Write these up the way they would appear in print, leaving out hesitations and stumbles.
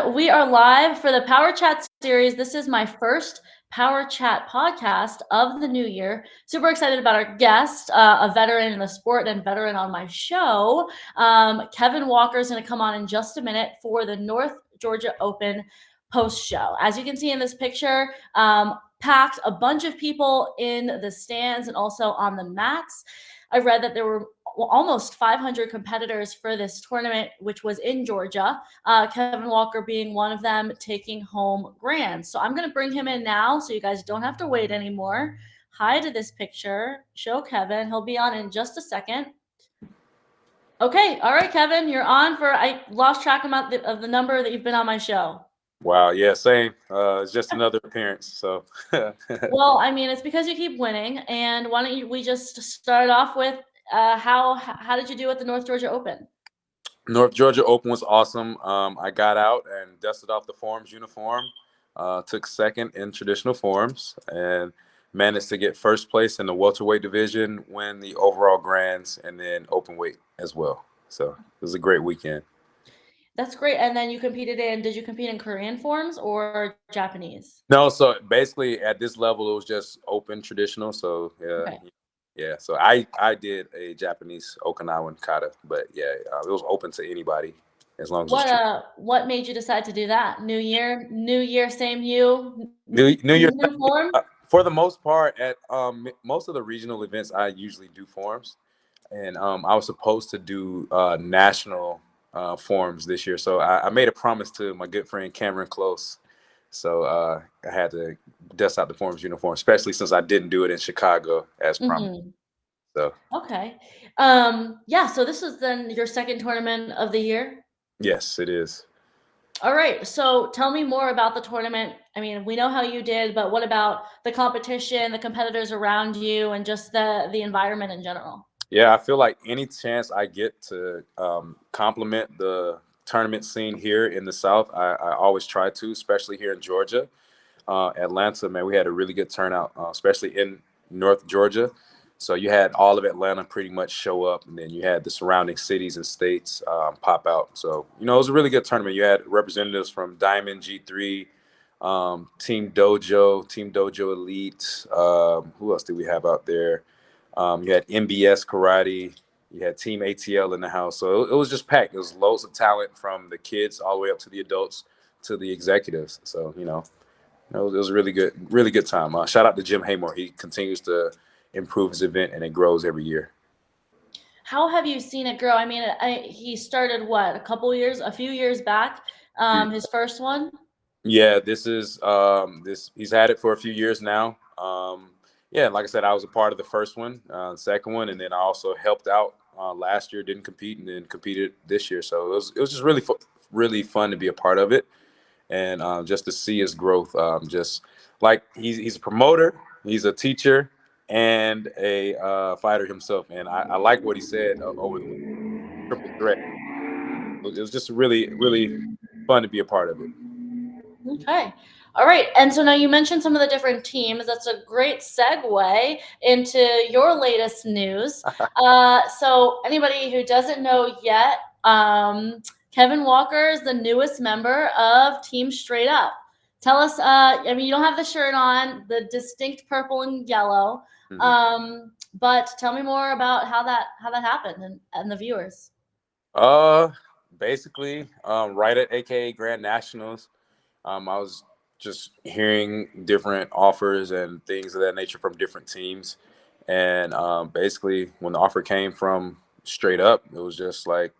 We are live for the Power Chat series. This is my first Power Chat podcast of the new year. Super excited about our guest, a veteran in the sport and veteran on my show. Kevin Walker is going to come on in just a minute for the North Georgia Open post show. As you can see in this picture, packed a bunch of people in the stands and also on the mats. I read that there were almost 500 competitors for this tournament, which was in Georgia. Kevin Walker being one of them, taking home grand. So I'm going to bring him in now so you guys don't have to wait anymore. Hide this picture. Show Kevin. He'll be on in just a second. Okay. All right, Kevin, you're on for, I lost track of the number that you've been on my show. Wow. Yeah, same. It's just another appearance. So, Well, I mean, it's because you keep winning. And why don't we just start off with how did you do at the North Georgia Open? North Georgia Open was awesome. I got out and dusted off the forms uniform, took second in traditional forms, and managed to get first place in the welterweight division, win the overall grands, and then open weight as well. So it was a great weekend. That's great. And then did you compete in Korean forms or Japanese? No, so basically at this level, it was just open traditional. So Okay. yeah. So I did a Japanese Okinawan kata, but yeah, it was open to anybody as long as it's true. What made you decide to do that? New year, same you, New Year's new form? for the most part at most of the regional events, I usually do forms, and I was supposed to do national forms this year. So I made a promise to my good friend Cameron Close. So I had to dust out the forms uniform, especially since I didn't do it in Chicago as promised. Mm-hmm. So Okay. Yeah, so this is then your second tournament of the year. yes, it is. All right. So tell me more about the tournament. I mean, we know how you did, but what about the competition, the competitors around you, and just the environment in general? Yeah, I feel like any chance I get to complement the tournament scene here in the South, I always try to, especially here in Georgia. Atlanta, man, we had a really good turnout, especially in North Georgia. So you had all of Atlanta pretty much show up, and then you had the surrounding cities and states pop out. So, it was a really good tournament. You had representatives from Diamond G3, Team Dojo Elite. Who else did we have out there? You had MBS Karate. You had Team ATL in the house. So it was just packed. It was loads of talent from the kids all the way up to the adults to the executives. So, it was a really good time. Shout out to Jim Haymore. He continues to improve his event, and it grows every year. How have you seen it grow? I mean, he started what, a few years back, his first one? Yeah, this is this. He's had it for a few years now. Yeah, like I said, I was a part of the first one, second one, and then I also helped out last year. Didn't compete, and then competed this year. So it was just really fun to be a part of it, and just to see his growth. Just like he's a promoter, he's a teacher, and a fighter himself. And I like what he said over the triple threat. It was just really fun to be a part of it. Okay. All right. And so now you mentioned some of the different teams. That's a great segue into your latest news. So anybody who doesn't know yet, Kevin Walker is the newest member of Team Straight Up. Tell us, I mean, you don't have the shirt on, the distinct purple and yellow, but tell me more about how that happened and the viewers. Uh, Basically, right at AKA Grand Nationals, I was just hearing different offers and things of that nature from different teams, and basically, when the offer came from Straight Up, it was just like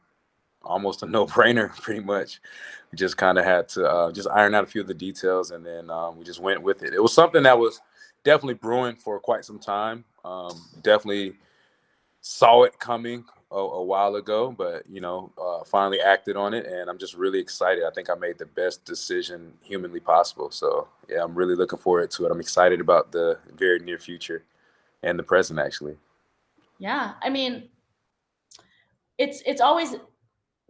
almost a no-brainer, pretty much. We just kind of had to just iron out a few of the details, and then we just went with it. It was something that was definitely brewing for quite some time. Definitely saw it coming a while ago, but finally acted on it, and I'm just really excited. I think I made the best decision humanly possible. So yeah, I'm really looking forward to it. I'm excited about the very near future and the present, actually. Yeah. I mean, it's always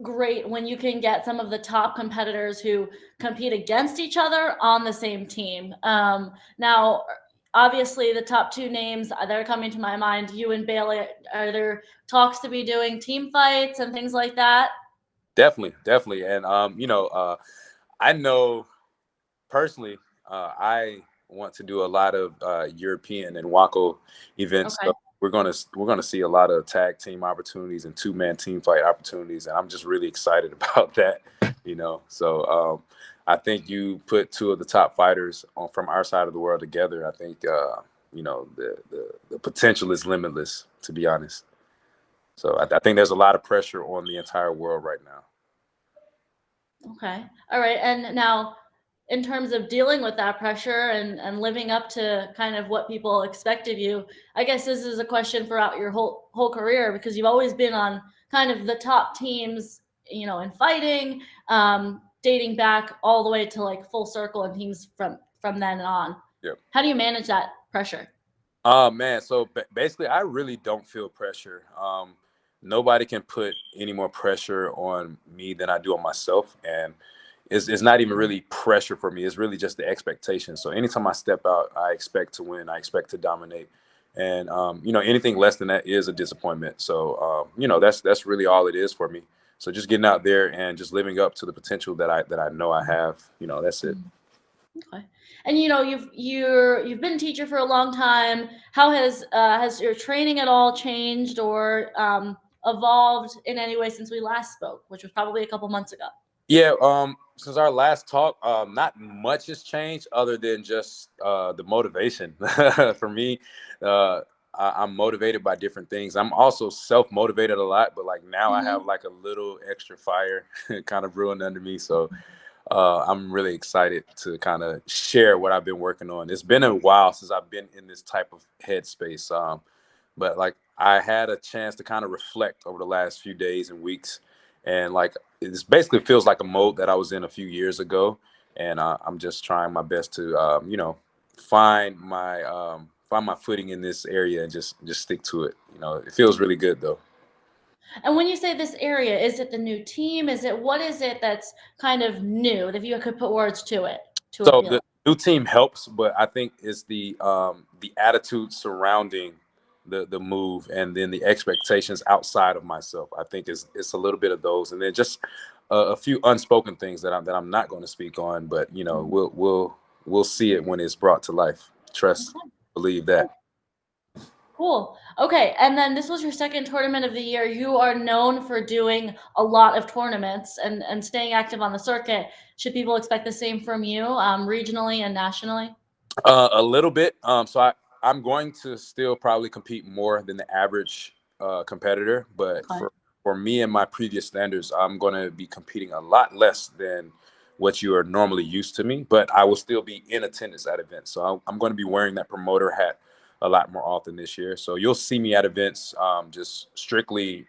great when you can get some of the top competitors who compete against each other on the same team. Now, obviously, the top two names that are coming to my mind, you and Bailey, are there talks to be doing team fights and things like that? Definitely, and I know personally, I want to do a lot of European and Waco events. Okay. So we're gonna see a lot of tag team opportunities and 2-man team fight opportunities, and I'm just really excited about that. So I think you put two of the top fighters from our side of the world together. I think the potential is limitless, to be honest. So I think there's a lot of pressure on the entire world right now. Okay. All right. And now, in terms of dealing with that pressure and living up to kind of what people expect of you, I guess this is a question throughout your whole career because you've always been on kind of the top teams, in fighting, dating back all the way to like full circle and teams from then on. Yeah. How do you manage that pressure? Oh man, so basically, I really don't feel pressure. Nobody can put any more pressure on me than I do on myself, and it's not even really pressure for me. It's really just the expectation. So anytime I step out, I expect to win. I expect to dominate, and anything less than that is a disappointment. So that's really all it is for me. So just getting out there and just living up to the potential that I know I have. That's it. Okay. And you've been a teacher for a long time. How has your training at all changed or evolved in any way since we last spoke, which was probably a couple months ago? Yeah, since our last talk, not much has changed other than just the motivation. For me, I'm motivated by different things. I'm also self-motivated a lot, but like now I have Hmm. like a little extra fire kind of brewing under me. So I'm really excited to kind of share what I've been working on. It's been a while since I've been in this type of headspace. But like I had a chance to kind of reflect over the last few days and weeks, and like it basically feels like a mode that I was in a few years ago, and I'm just trying my best to find my footing in this area and just stick to it. It feels really good though. And when you say this area, is it the new team? What is it that's kind of new? If you could put words to it to So appeal the it. new team helps, but I think it's the attitude surrounding the move, and then the expectations outside of myself. I think it's a little bit of those, and then just a few unspoken things that I'm not going to speak on, but Mhm. we'll see it when it's brought to life. Trust, Okay. believe Cool. that. Cool. Okay. And then this was your second tournament of the year. You are known for doing a lot of tournaments and staying active on the circuit. Should people expect the same from you, regionally and nationally? A little bit. So I'm going to still probably compete more than the average competitor, but Okay. for me and my previous standards, I'm going to be competing a lot less than what you are normally used to me. But I will still be in attendance at events, so I'm going to be wearing that promoter hat a lot more often this year. So you'll see me at events, just strictly,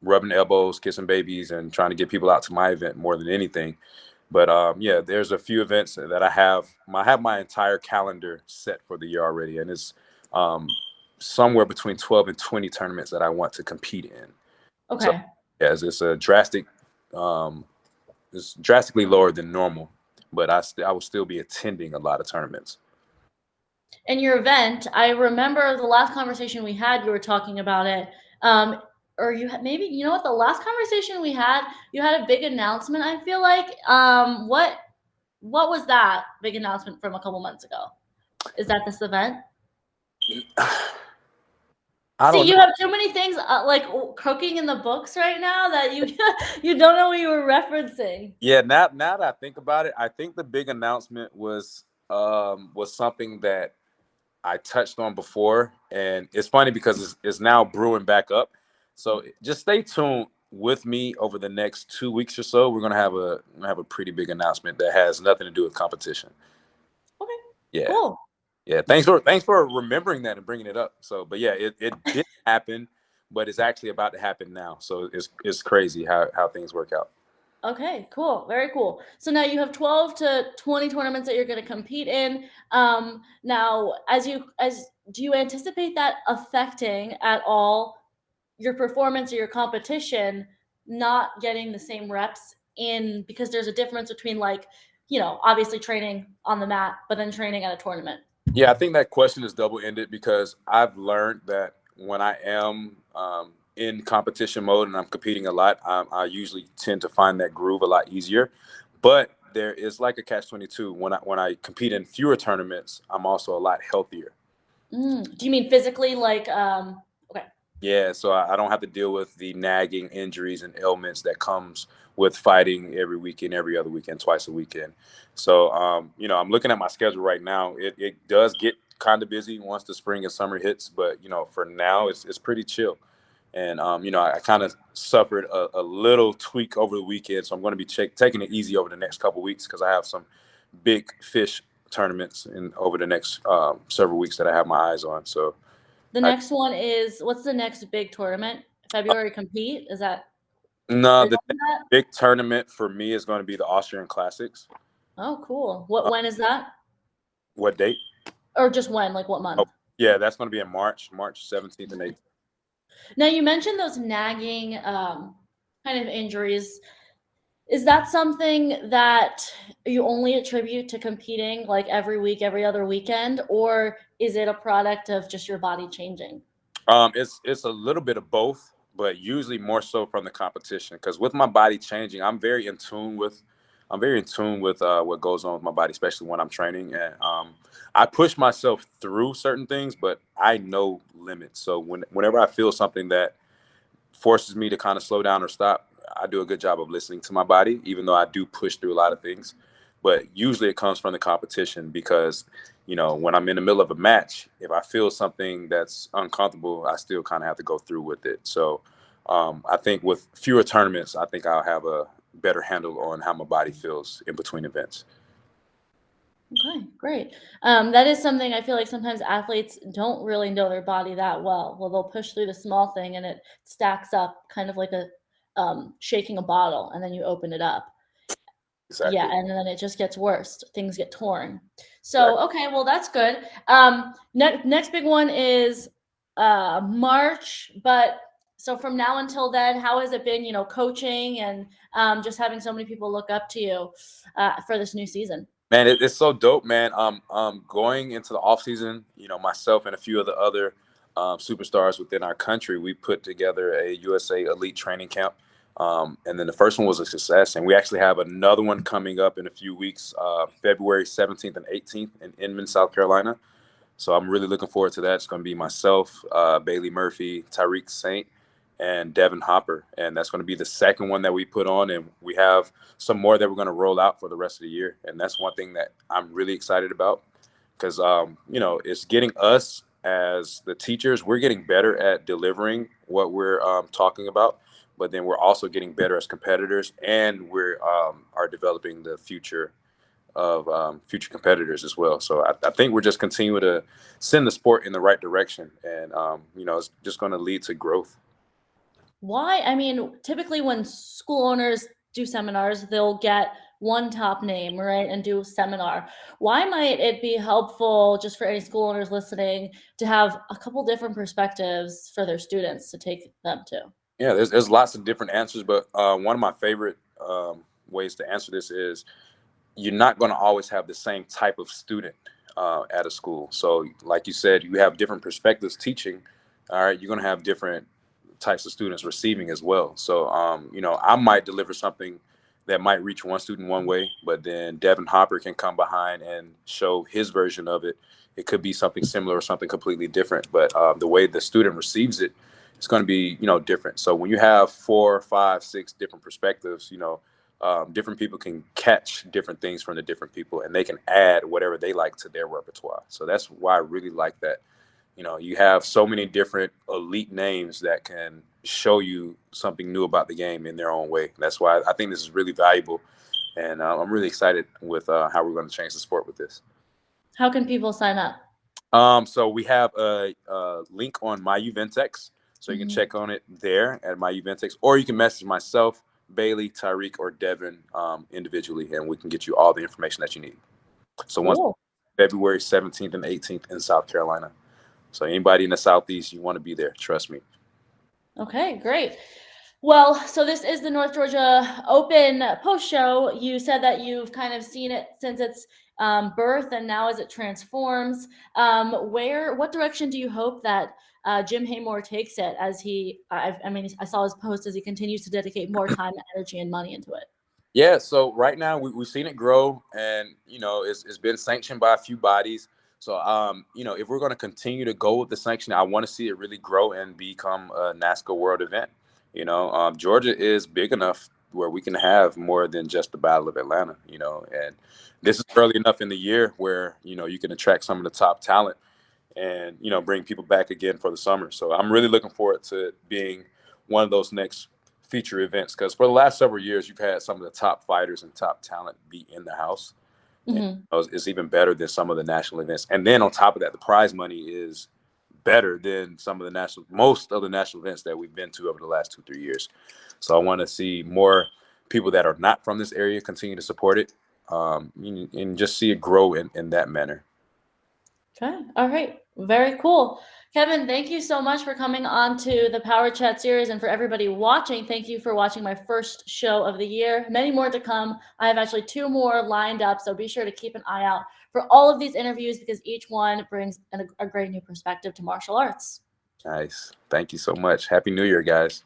rubbing elbows, kissing babies, and trying to get people out to my event more than anything. But yeah, there's a few events that I have. I have my entire calendar set for the year already, and it's um, somewhere between 12 and 20 tournaments that I want to compete in. So Okay. yeah, um, it's drastically lower than normal, but I will still be attending a lot of tournaments. In your event, I remember the last conversation we had, you were talking about it. Um, or maybe, you know what, the last conversation we had, you had a big announcement, I feel like. What was that big announcement from a couple months ago? Is that this event? I See, don't know. you have too many things like cooking in the books right now that you you don't know what you were referencing. Yeah, now that I think about it, I think the big announcement was something that I touched on before, and it's funny because it's now brewing back up. So just stay tuned with me over the next 2 weeks or so. We're gonna have a pretty big announcement that has nothing to do with competition. Okay, Yeah, cool. yeah. Thanks for remembering that and bringing it up. So, but yeah, it did happen, but it's actually about to happen now. So it's crazy how things work out. Okay, cool. Very cool. So now you have 12 to 20 tournaments that you're going to compete in. Now, as do you anticipate that affecting at all your performance or your competition not getting the same reps in because there's a difference between like, obviously training on the mat, but then training at a tournament. Yeah, I think that question is double ended because I've learned that when I am in competition mode and I'm competing a lot, I usually tend to find that groove a lot easier. But there is like a catch 22. When I compete in fewer tournaments, I'm also a lot healthier. Do you mean physically, like? Okay. Yeah, so I don't have to deal with the nagging injuries and ailments that comes with fighting every weekend, every other weekend, twice a weekend. So, I'm looking at my schedule right now. It does get kind of busy once the spring and summer hits, but for now, it's pretty chill. And I kind of suffered a little tweak over the weekend, so I'm going to be taking it easy over the next couple weeks because I have some big fish tournaments in over the next several weeks that I have my eyes on. So. The I, next one is, what's the next big tournament? February compete? Is that, no, are you the on that? big tournament for me is going to be the Austrian Classics. Oh, cool. Uh, When is that? what date? Or just when? Like what Oh, month? yeah, that's going to be in March 17th and 18th. Now you mentioned those nagging kind of injuries. Is that something that you only attribute to competing like every week, every other weekend, or is it a product of just your body changing? It's a little bit of both, but usually more so from the competition. Because with my body changing, I'm very in tune with what goes on with my body, especially when I'm training. And I push myself through certain things, but I know limits. So whenever I feel something that forces me to kind of slow down or stop, I do a good job of listening to my body, even though I do push through a lot of things. But usually it comes from the competition because, when I'm in the middle of a match, if I feel something that's uncomfortable, I still kind of have to go through with it. So I think with fewer tournaments, I think I'll have a better handle on how my body feels in between events. Okay, great. That is something I feel like sometimes athletes don't really know their body that well. Well, they'll push through the small thing and it stacks up kind of like a shaking a bottle, and then you open it up. Yeah, Exactly. and then it just gets worse. Things get torn. So, Exactly. okay, well that's good. Next big one is March, but so from now until then, how has it been, coaching and just having so many people look up to you for this new season? Man, it's so dope, man. Going into the off season, myself and a few of the other superstars within our country, we put together a USA Elite training camp, and then the first one was a success, and we actually have another one coming up in a few weeks, February 17th and 18th in Inman, South Carolina. So I'm really looking forward to that. It's going to be myself, Bailey Murphy, Tyreek Saint, and Devin Hopper. And that's going to be the second one that we put on. And we have some more that we're going to roll out for the rest of the year. And that's one thing that I'm really excited about because, it's getting us as the teachers, we're getting better at delivering what we're talking about. But then we're also getting better as competitors, and we're are developing the future of future competitors as well. So I think we're just continuing to send the sport in the right direction, and it's just going to lead to growth. Why? I mean, typically when school owners do seminars, they'll get one top name, right, and do a seminar. Why might it be helpful just for any school owners listening to have a couple different perspectives for their students to take them to? Yeah, there's lots of different answers, but one of my favorite ways to answer this is you're not going to always have the same type of student at a school. So, like you said, you have different perspectives teaching. All right, you're going to have different types of students receiving as well. So, I might deliver something that might reach one student one way, but then Devin Hopper can come behind and show his version of it. It could be something similar or something completely different, but the way the student receives it, it's going to be, different. So when you have 4, 5, 6 different perspectives, different people can catch different things from the different people, and they can add whatever they like to their repertoire. So that's why I really like that. You have so many different elite names that can show you something new about the game in their own way. That's why I think this is really valuable, and I'm really excited with how we're going to change the sport with this. How can people sign up? So we have a link on my Uventex, so you can Mhm. check on it there at my Uventex, or you can message myself, Bailey, Tyreek, or Devin individually, and we can get you all the information that you need. So once Cool. February 17th and 18th in South Carolina. So anybody in the Southeast, you want to be there, trust me. Okay, great. Well, so this is the North Georgia Open post show. You said that you've kind of seen it since its birth and now as it transforms. What direction do you hope that Jim Haymore takes it as I mean, I saw his post as he continues to dedicate more time, energy, and money into it. Yeah, so right now we've seen it grow, and it's been sanctioned by a few bodies. So if we're going to continue to go with the sanction, I want to see it really grow and become a NASCAR World event. Georgia is big enough where we can have more than just the Battle of Atlanta. And this is early enough in the year where you can attract some of the top talent and bring people back again for the summer. So I'm really looking forward to it being one of those next feature events, because for the last several years you've had some of the top fighters and top talent be in the house, and Mm-hmm. it's even better than some of the national events. And then on top of that, the prize money is better than most of the national events that we've been to over the last 2-3 years. So I want to see more people that are not from this area continue to support it, and just see it grow in that manner. Okay. All right. Very cool. Kevin, thank you so much for coming on to the Power Chat series. And for everybody watching, thank you for watching my first show of the year. Many more to come. I have actually 2 more lined up. So be sure to keep an eye out for all of these interviews because each one brings a great new perspective to martial arts. Nice. Thank you so much. Happy New Year, guys.